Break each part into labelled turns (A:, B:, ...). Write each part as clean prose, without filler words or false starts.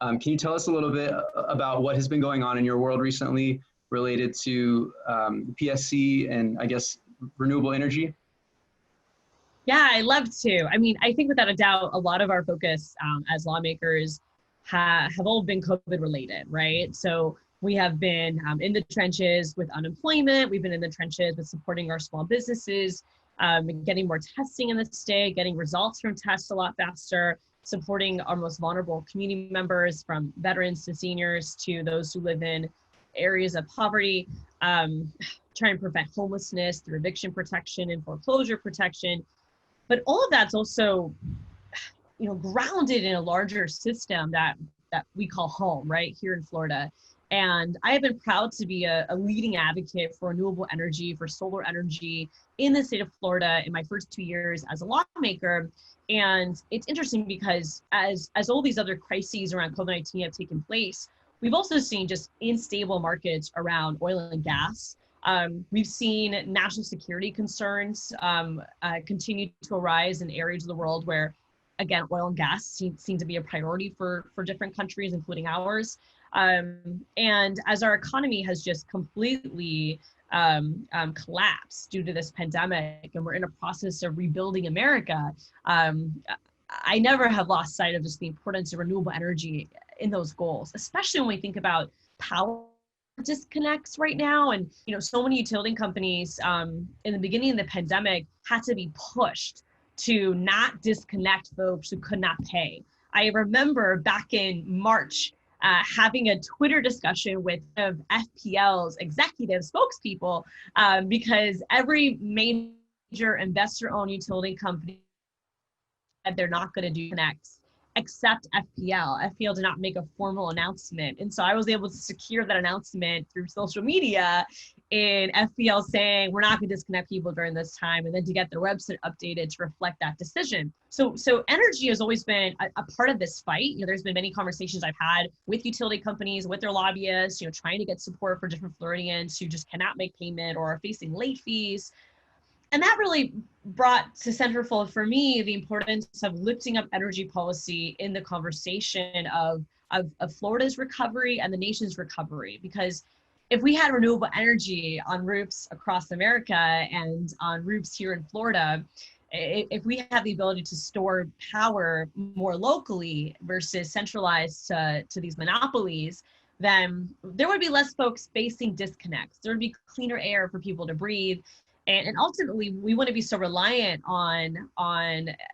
A: Can you tell us a little bit about what has been going on in your world recently related to PSC and I guess renewable energy?
B: Yeah, I love to. I mean, I think without a doubt, a lot of our focus as lawmakers have all been COVID related, right? So we have been in the trenches with unemployment. We've been in the trenches with supporting our small businesses, getting more testing in the state, getting results from tests a lot faster, supporting our most vulnerable community members, from veterans to seniors to those who live in areas of poverty, trying to prevent homelessness through eviction protection and foreclosure protection. But all of that's also, grounded in a larger system that we call home, right here in Florida. And I have been proud to be a leading advocate for renewable energy, for solar energy in the state of Florida in my first 2 years as a lawmaker. And it's interesting because as all these other crises around COVID-19 have taken place, we've also seen just unstable markets around oil and gas. We've seen national security concerns continue to arise in areas of the world where, again, oil and gas seem to be a priority for different countries, including ours. And as our economy has just completely collapsed due to this pandemic, and we're in a process of rebuilding America, I never have lost sight of just the importance of renewable energy in those goals, especially when we think about power disconnects right now. And so many utility companies in the beginning of the pandemic had to be pushed to not disconnect folks who could not pay. I remember back in March having a Twitter discussion with FPL's executive spokespeople because every major investor-owned utility company said they're not going to do connects except FPL. FPL did not make a formal announcement. And so I was able to secure that announcement through social media in FPL saying, we're not going to disconnect people during this time, and then to get their website updated to reflect that decision. So energy has always been a part of this fight. There's been many conversations I've had with utility companies, with their lobbyists, trying to get support for different Floridians who just cannot make payment or are facing late fees. And that really brought to centerfold for me the importance of lifting up energy policy in the conversation of Florida's recovery and the nation's recovery. Because if we had renewable energy on roofs across America and on roofs here in Florida, if we have the ability to store power more locally versus centralized to these monopolies, then there would be less folks facing disconnects. There would be cleaner air for people to breathe. And ultimately, we wouldn't be so reliant on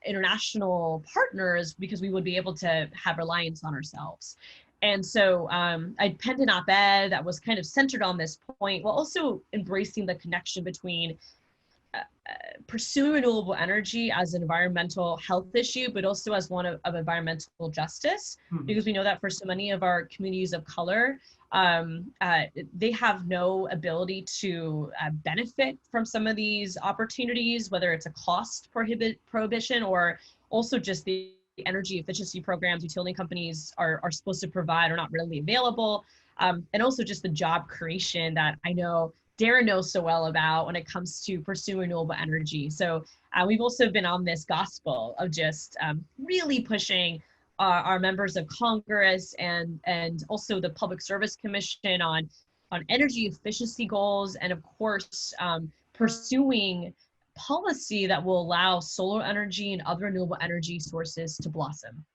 B: international partners because we would be able to have reliance on ourselves. And so I penned an op-ed that was kind of centered on this point, while also embracing the connection between pursuing renewable energy as an environmental health issue, but also as one of environmental justice, because we know that for so many of our communities of color, they have no ability to benefit from some of these opportunities, whether it's a cost prohibition or also just the energy efficiency programs utility companies are supposed to provide are not readily available. And also just the job creation that I know Daren knows so well about when it comes to pursuing renewable energy. So we've also been on this gospel of just really pushing our members of Congress and also the Public Service Commission on energy efficiency goals, and of course pursuing policy that will allow solar energy and other renewable energy sources to blossom.